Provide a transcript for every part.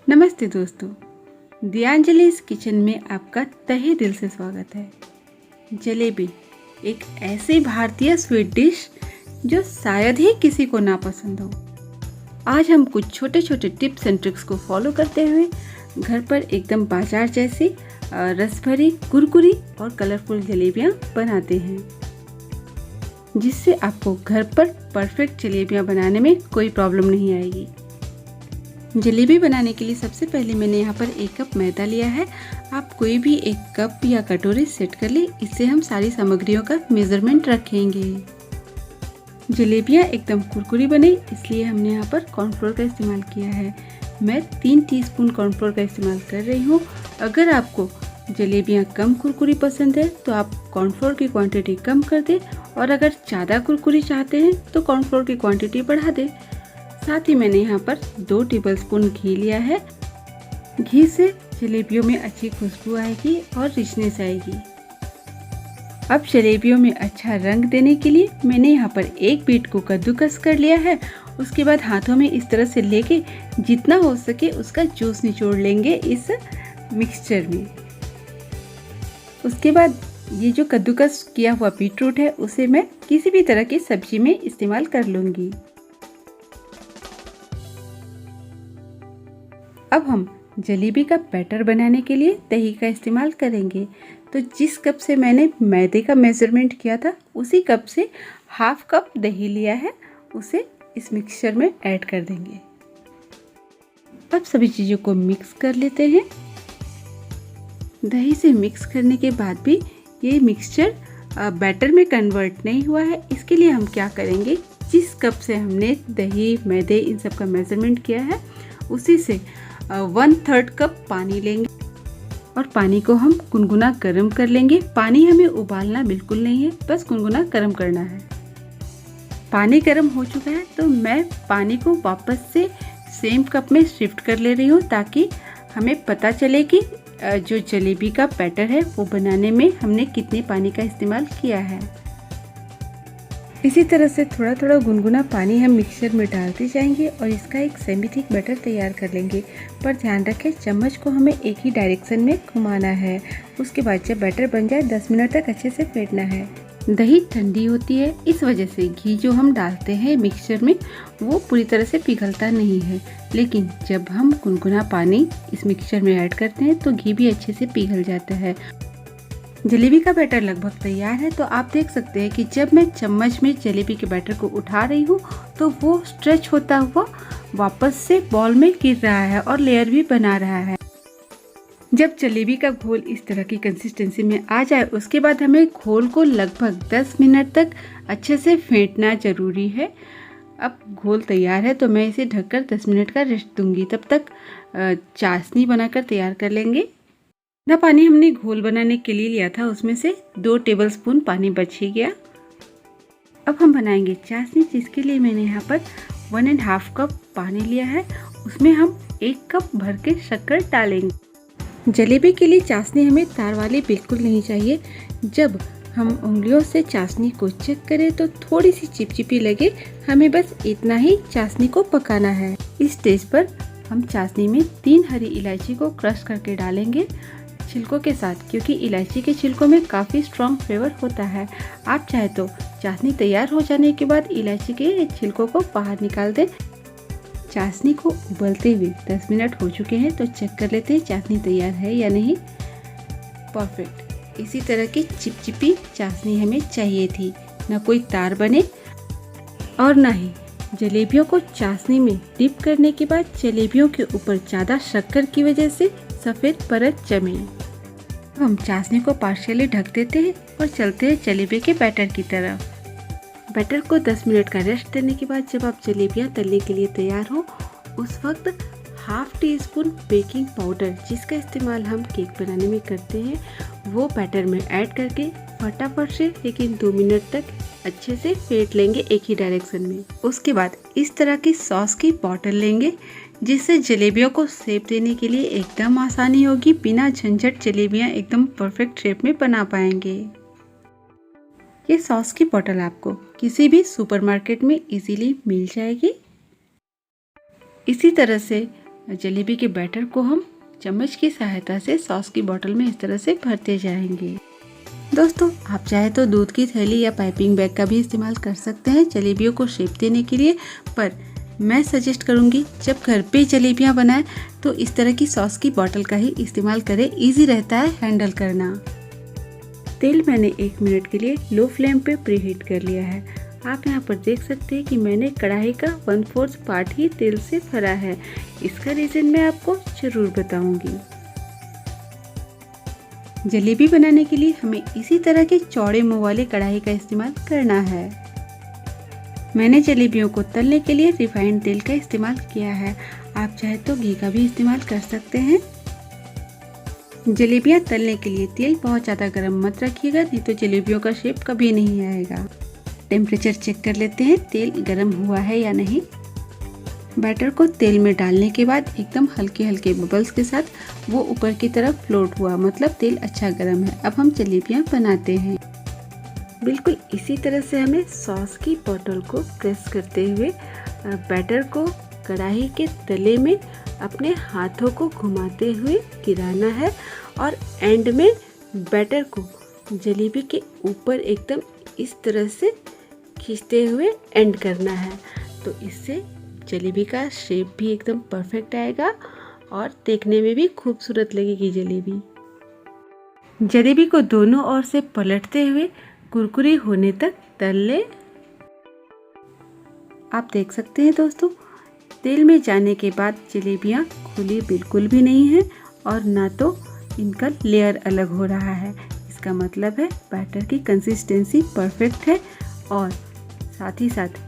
नमस्ते दोस्तों, दियांजलि's किचन में आपका तहे दिल से स्वागत है। जलेबी एक ऐसी भारतीय स्वीट डिश जो शायद ही किसी को ना पसंद हो। आज हम कुछ छोटे छोटे टिप्स एंड ट्रिक्स को फॉलो करते हुए घर पर एकदम बाजार जैसी रस भरी, कुरकुरी और कलरफुल जलेबियाँ बनाते हैं, जिससे आपको घर पर परफेक्ट जलेबियाँ बनाने में कोई प्रॉब्लम नहीं आएगी। जलेबी बनाने के लिए सबसे पहले मैंने यहाँ पर 1 कप मैदा लिया है। आप कोई भी 1 कप या कटोरी सेट कर ले, इससे हम सारी सामग्रियों का मेजरमेंट रखेंगे। जलेबियाँ एकदम कुरकुरी बने, इसलिए हमने यहाँ पर कॉर्नफ्लोर का इस्तेमाल किया है। मैं 3 टीस्पून कॉर्नफ्लोर का इस्तेमाल कर रही हूँ। अगर आपको जलेबियाँ कम कुरकुरी पसंद है तो आप कॉर्नफ्लोर की क्वांटिटी कम कर दें, और अगर ज़्यादा कुरकुरी चाहते हैं तो कॉर्नफ्लोर की क्वांटिटी बढ़ा दें। साथ ही मैंने यहाँ पर 2 टेबलस्पून घी लिया है। घी से जलेबियों में अच्छी खुशबू आएगी और रिचनेस आएगी। अब जलेबियों में अच्छा रंग देने के लिए मैंने यहाँ पर 1 बीट को कद्दूकस कर लिया है। उसके बाद हाथों में इस तरह से लेके जितना हो सके उसका जूस निचोड़ लेंगे इस मिक्सचर में। उसके बाद ये जो कद्दूकस किया हुआ बीटरूट है उसे मैं किसी भी तरह की सब्जी में इस्तेमाल कर लूँगी। अब हम जलेबी का बैटर बनाने के लिए दही का इस्तेमाल करेंगे। तो जिस कप से मैंने मैदे का मेज़रमेंट किया था उसी कप से ½ कप दही लिया है, उसे इस मिक्सचर में ऐड कर देंगे। अब सभी चीज़ों को मिक्स कर लेते हैं। दही से मिक्स करने के बाद भी ये मिक्सचर बैटर में कन्वर्ट नहीं हुआ है। इसके लिए हम क्या करेंगे, जिस कप से हमने दही, मैदे इन सब का मेज़रमेंट किया है उसी से 1/3 कप पानी लेंगे और पानी को हम गुनगुना गर्म कर लेंगे। पानी हमें उबालना बिल्कुल नहीं है, बस गुनगुना गर्म करना है। पानी गर्म हो चुका है तो मैं पानी को वापस से सेम कप में शिफ्ट कर ले रही हूँ, ताकि हमें पता चले कि जो जलेबी का बैटर है वो बनाने में हमने कितने पानी का इस्तेमाल किया है। इसी तरह से थोड़ा थोड़ा गुनगुना पानी हम मिक्सचर में डालते जाएंगे और इसका एक सेमी थिक बैटर तैयार कर लेंगे। पर ध्यान रखें, चम्मच को हमें एक ही डायरेक्शन में घुमाना है। उसके बाद जब बैटर बन जाए 10 मिनट तक अच्छे से फेंटना है। दही ठंडी होती है, इस वजह से घी जो हम डालते हैं मिक्सचर में वो पूरी तरह से पिघलता नहीं है। लेकिन जब हम गुनगुना पानी इस मिक्सचर में ऐड करते हैं तो घी भी अच्छे से पिघल जाता है। जलेबी का बैटर लगभग तैयार है। तो आप देख सकते हैं कि जब मैं चम्मच में जलेबी के बैटर को उठा रही हूँ तो वो स्ट्रेच होता हुआ वापस से बॉल में गिर रहा है और लेयर भी बना रहा है। जब जलेबी का घोल इस तरह की कंसिस्टेंसी में आ जाए उसके बाद हमें घोल को लगभग 10 मिनट तक अच्छे से फेंटना जरूरी है। अब घोल तैयार है तो मैं इसे ढककर 10 मिनट का रेस्ट दूंगी। तब तक चाशनी बनाकर तैयार कर लेंगे। ना पानी हमने घोल बनाने के लिए लिया था उसमें से 2 टेबलस्पून पानी बच ही गया। अब हम बनाएंगे चाशनी, जिसके लिए मैंने यहाँ पर 1½ कप पानी लिया है। उसमें हम 1 कप भर के शक्कर डालेंगे। जलेबी के लिए चाशनी हमें तार वाली बिल्कुल नहीं चाहिए। जब हम उंगलियों से चाशनी को चेक करें तो थोड़ी सी चिपचिपी लगे, हमें बस इतना ही चाशनी को पकाना है। इस स्टेज पर हम चाशनी में 3 हरी इलायची को क्रश करके डालेंगे छिलकों के साथ, क्योंकि इलायची के छिलकों में काफ़ी स्ट्रॉन्ग फ्लेवर होता है। आप चाहे तो चाशनी तैयार हो जाने के बाद इलायची के छिलकों को बाहर निकाल दें। चाशनी को उबलते हुए 10 मिनट हो चुके हैं तो चेक कर लेते हैं चाशनी तैयार है या नहीं। परफेक्ट, इसी तरह की चिपचिपी चाशनी हमें चाहिए थी, ना कोई तार बने और ना ही जलेबियों को चाशनी में डिप करने के बाद जलेबियों के ऊपर ज़्यादा शक्कर की वजह से सफ़ेद परत जमे। हम चाशनी को पार्शियली ढक देते हैं और चलते हैं जलेबी के बैटर की तरफ। बैटर को 10 मिनट का रेस्ट देने के बाद जब आप जलेबियाँ तलने के लिए तैयार हो उस वक्त ½ टीस्पून बेकिंग पाउडर, जिसका इस्तेमाल हम केक बनाने में करते हैं, वो बैटर में ऐड करके फटाफट से लेकिन 2 मिनट तक अच्छे से फेंट लेंगे एक ही डायरेक्शन में। उसके बाद इस तरह की सॉस की बॉटल लेंगे, जिससे जलेबियों को शेप देने के लिए एकदम आसानी होगी। बिना झंझट जलेबियाँ एकदम परफेक्ट शेप में बना पाएंगे। ये सॉस की बॉटल आपको किसी भी सुपरमार्केट में इजीली मिल जाएगी। इसी तरह से जलेबी के बैटर को हम चम्मच की सहायता से सॉस की बोतल में इस तरह से भरते जाएंगे। दोस्तों, आप चाहे तो दूध की थैली या पाइपिंग बैग का भी इस्तेमाल कर सकते हैं जलेबियों को शेप देने के लिए, पर मैं सजेस्ट करूंगी जब घर पे जलेबियां बनाएं तो इस तरह की सॉस की बोतल का ही इस्तेमाल करें, इजी रहता है हैंडल करना। तेल मैंने 1 मिनट के लिए लो फ्लेम पे प्रीहीट कर लिया है। आप यहाँ पर देख सकते हैं कि मैंने कढ़ाई का 1/4 पार्ट ही तेल से भरा है। इसका रीज़न मैं आपको ज़रूर बताऊंगी। जलेबी बनाने के लिए हमें इसी तरह के चौड़े मुंह वाले कढ़ाई का इस्तेमाल करना है। मैंने जलेबियों को तलने के लिए रिफाइंड तेल का इस्तेमाल किया है। आप चाहे तो घी का भी इस्तेमाल कर सकते हैं। जलेबियां तलने के लिए तेल बहुत ज़्यादा गर्म मत रखिएगा, नहीं तो जलेबियों का शेप कभी नहीं आएगा। टेम्परेचर चेक कर लेते हैं तेल गर्म हुआ है या नहीं। बैटर को तेल में डालने के बाद एकदम हल्के हल्के बबल्स के साथ वो ऊपर की तरफ फ्लोट हुआ, मतलब तेल अच्छा गर्म है। अब हम जलेबियां बनाते हैं। बिल्कुल इसी तरह से हमें सॉस की बोतल को प्रेस करते हुए बैटर को कढ़ाई के तले में अपने हाथों को घुमाते हुए गिराना है और एंड में बैटर को जलेबी के ऊपर एकदम इस तरह से खींचते हुए एंड करना है। तो इससे जलेबी का शेप भी एकदम परफेक्ट आएगा और देखने में भी खूबसूरत लगेगी जलेबी। जलेबी को दोनों ओर से पलटते हुए कुरकुरी होने तक तल ले। आप देख सकते हैं दोस्तों, तेल में जाने के बाद जलेबियां खुली बिल्कुल भी नहीं है और ना तो इनका लेयर अलग हो रहा है। इसका मतलब है बैटर की कंसिस्टेंसी परफेक्ट है और साथ ही साथ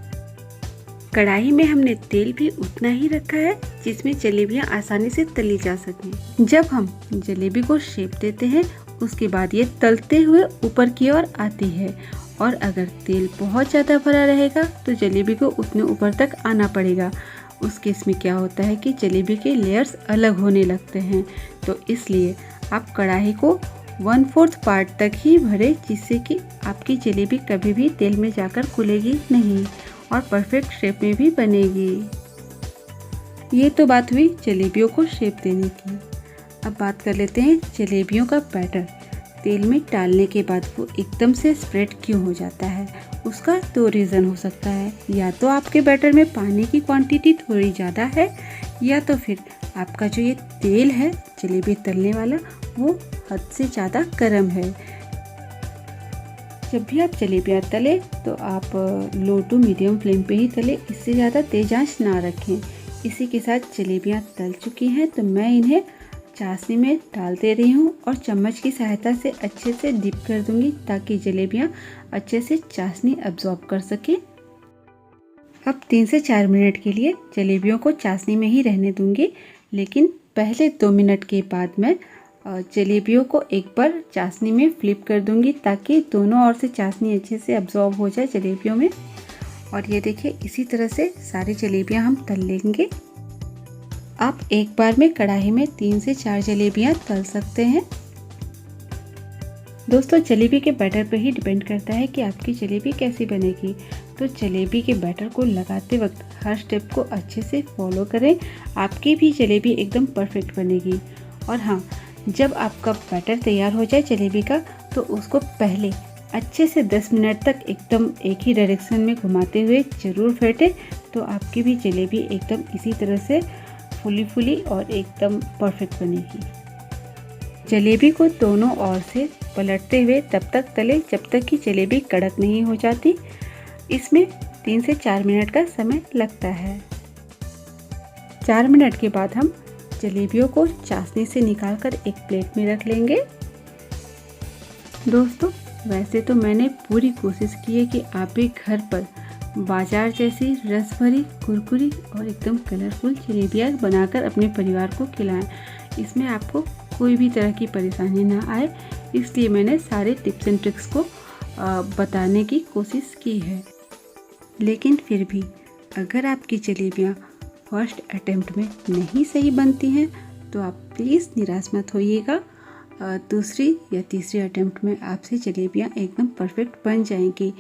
कढ़ाई में हमने तेल भी उतना ही रखा है जिसमें जलेबियां आसानी से तली जा सकें। जब हम जलेबी को शेप देते हैं उसके बाद ये तलते हुए ऊपर की ओर आती है, और अगर तेल बहुत ज़्यादा भरा रहेगा तो जलेबी को उतने ऊपर तक आना पड़ेगा। उस केस में क्या होता है कि जलेबी के लेयर्स अलग होने लगते हैं। तो इसलिए आप कढ़ाई को 1/4 पार्ट तक ही भरें, जिससे कि आपकी जलेबी कभी भी तेल में जाकर खुलेगी नहीं और परफेक्ट शेप में भी बनेगी। ये तो बात हुई जलेबियों को शेप देने की। अब बात कर लेते हैं जलेबियों का बैटर तेल में डालने के बाद वो एकदम से स्प्रेड क्यों हो जाता है। उसका 2 रीज़न हो सकता है, या तो आपके बैटर में पानी की क्वांटिटी थोड़ी ज़्यादा है, या तो फिर आपका जो ये तेल है जलेबी तलने वाला वो हद से ज़्यादा गर्म है। जब भी आप जलेबियाँ तलें तो आप लो टू मीडियम फ्लेम पे ही तलें, इससे ज़्यादा तेज आंच ना रखें। इसी के साथ जलेबियाँ तल चुकी हैं तो मैं इन्हें चाशनी में डाल दे रही हूँ और चम्मच की सहायता से अच्छे से डिप कर दूंगी ताकि जलेबियाँ अच्छे से चाशनी अब्जॉर्ब कर सके। अब 3 से 4 मिनट के लिए जलेबियों को चाशनी में ही रहने दूंगी, लेकिन पहले 2 मिनट के बाद मैं जलेबियों को एक बार चाशनी में फ्लिप कर दूंगी ताकि दोनों ओर से चाशनी अच्छे से अब्जॉर्ब हो जाए जलेबियों में। और ये देखिए, इसी तरह से सारी जलेबियाँ हम तल लेंगे। आप एक बार में कढ़ाई में 3 से 4 जलेबियाँ तल सकते हैं। दोस्तों, जलेबी के बैटर पर ही डिपेंड करता है कि आपकी जलेबी कैसी बनेगी। तो जलेबी के बैटर को लगाते वक्त हर स्टेप को अच्छे से फॉलो करें, आपकी भी जलेबी एकदम परफेक्ट बनेगी। और हाँ, जब आपका बैटर तैयार हो जाए जलेबी का तो उसको पहले अच्छे से 10 मिनट तक एकदम एक ही डायरेक्शन में घुमाते हुए ज़रूर फेंटें, तो आपकी भी जलेबी एकदम इसी तरह से फुली और एकदम परफेक्ट बनेगी। जलेबी को दोनों ओर से पलटते हुए तब तक तलें जब तक कि जलेबी कड़क नहीं हो जाती। इसमें 3 से 4 मिनट का समय लगता है। 4 मिनट के बाद हम जलेबियों को चाशनी से निकालकर एक प्लेट में रख लेंगे। दोस्तों, वैसे तो मैंने पूरी कोशिश की है कि आप भी घर पर बाजार जैसी रस भरी, कुरकुरी और एकदम कलरफुल जलेबियाँ बनाकर अपने परिवार को खिलाएं। इसमें आपको कोई भी तरह की परेशानी ना आए, इसलिए मैंने सारे टिप्स एंड ट्रिक्स को बताने की कोशिश की है। लेकिन फिर भी अगर आपकी जलेबियाँ फर्स्ट अटेम्प्ट में नहीं सही बनती हैं तो आप प्लीज़ निराश मत होइएगा। दूसरी या तीसरी अटेम्प्ट में आपसे जलेबियाँ एकदम परफेक्ट बन जाएंगी।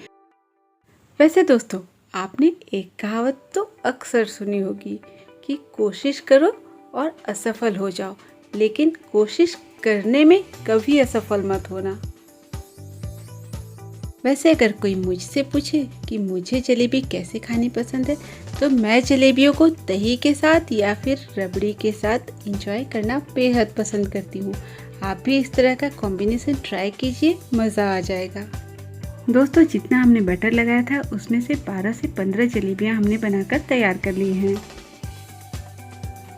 वैसे दोस्तों, आपने एक कहावत तो अक्सर सुनी होगी कि कोशिश करो और असफल हो जाओ, लेकिन कोशिश करने में कभी असफल मत होना। वैसे अगर कोई मुझसे पूछे कि मुझे जलेबी कैसे खानी पसंद है, तो मैं जलेबियों को दही के साथ या फिर रबड़ी के साथ एंजॉय करना बेहद पसंद करती हूँ। आप भी इस तरह का कॉम्बिनेशन ट्राई कीजिए, मज़ा आ जाएगा। दोस्तों, जितना हमने बटर लगाया था उसमें से 12 से 15 जलेबियाँ हमने बनाकर तैयार कर ली हैं।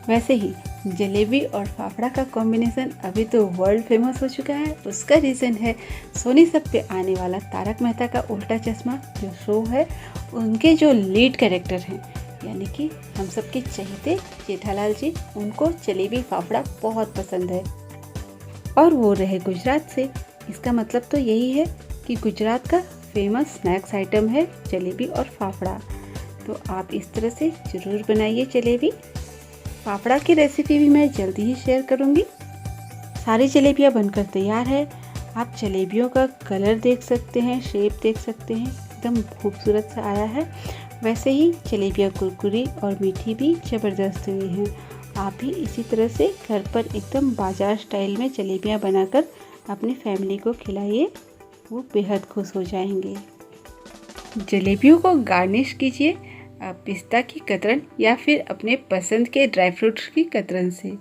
वैसे ही जलेबी और फाफड़ा का कॉम्बिनेशन अभी तो वर्ल्ड फेमस हो चुका है। उसका रीज़न है सोनी सब पे आने वाला तारक मेहता का उल्टा चश्मा जो शो है, उनके जो लीड कैरेक्टर हैं, यानी कि हम सब के चहेते जेठालाल जी, उनको जलेबी फाफड़ा बहुत पसंद है और वो रहे गुजरात से। इसका मतलब तो यही है कि गुजरात का फेमस स्नैक्स आइटम है जलेबी और फाफड़ा। तो आप इस तरह से ज़रूर बनाइए जलेबी फाफड़ा की रेसिपी भी मैं जल्दी ही शेयर करूंगी। सारी जलेबियां बनकर तैयार है। आप जलेबियों का कलर देख सकते हैं, शेप देख सकते हैं, एकदम खूबसूरत सा आया है। वैसे ही जलेबियां कुरकुरी और मीठी भी ज़बरदस्त हुई हैं। आप भी इसी तरह से घर पर एकदम बाजार स्टाइल में जलेबियां बनाकर अपनी फैमिली को खिलाइए, वो बेहद खुश हो जाएंगे। जलेबियों को गार्निश कीजिए पिस्ता की कतरन या फिर अपने पसंद के ड्राई फ्रूट्स की कतरन से।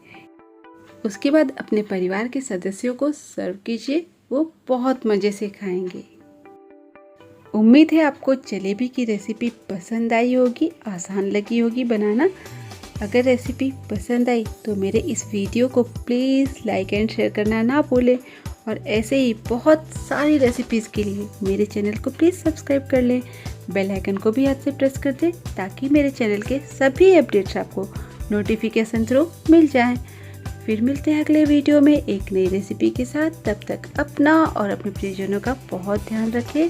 उसके बाद अपने परिवार के सदस्यों को सर्व कीजिए, वो बहुत मज़े से खाएंगे। उम्मीद है आपको जलेबी की रेसिपी पसंद आई होगी, आसान लगी होगी बनाना। अगर रेसिपी पसंद आई तो मेरे इस वीडियो को प्लीज़ लाइक एंड शेयर करना ना भूलें और ऐसे ही बहुत सारी रेसिपीज़ के लिए मेरे चैनल को प्लीज़ सब्सक्राइब कर लें। बेल आइकन को भी हाथ से प्रेस कर दें ताकि मेरे चैनल के सभी अपडेट्स आपको नोटिफिकेशन थ्रू मिल जाएं। फिर मिलते हैं अगले वीडियो में एक नई रेसिपी के साथ। तब तक अपना और अपने प्रियजनों का बहुत ध्यान रखें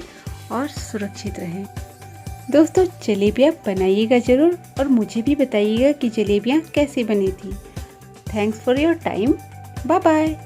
और सुरक्षित रहें। दोस्तों, जलेबियाँ बनाइएगा ज़रूर और मुझे भी बताइएगा कि जलेबियाँ कैसी बनी थी। Thanks for your time. Bye bye.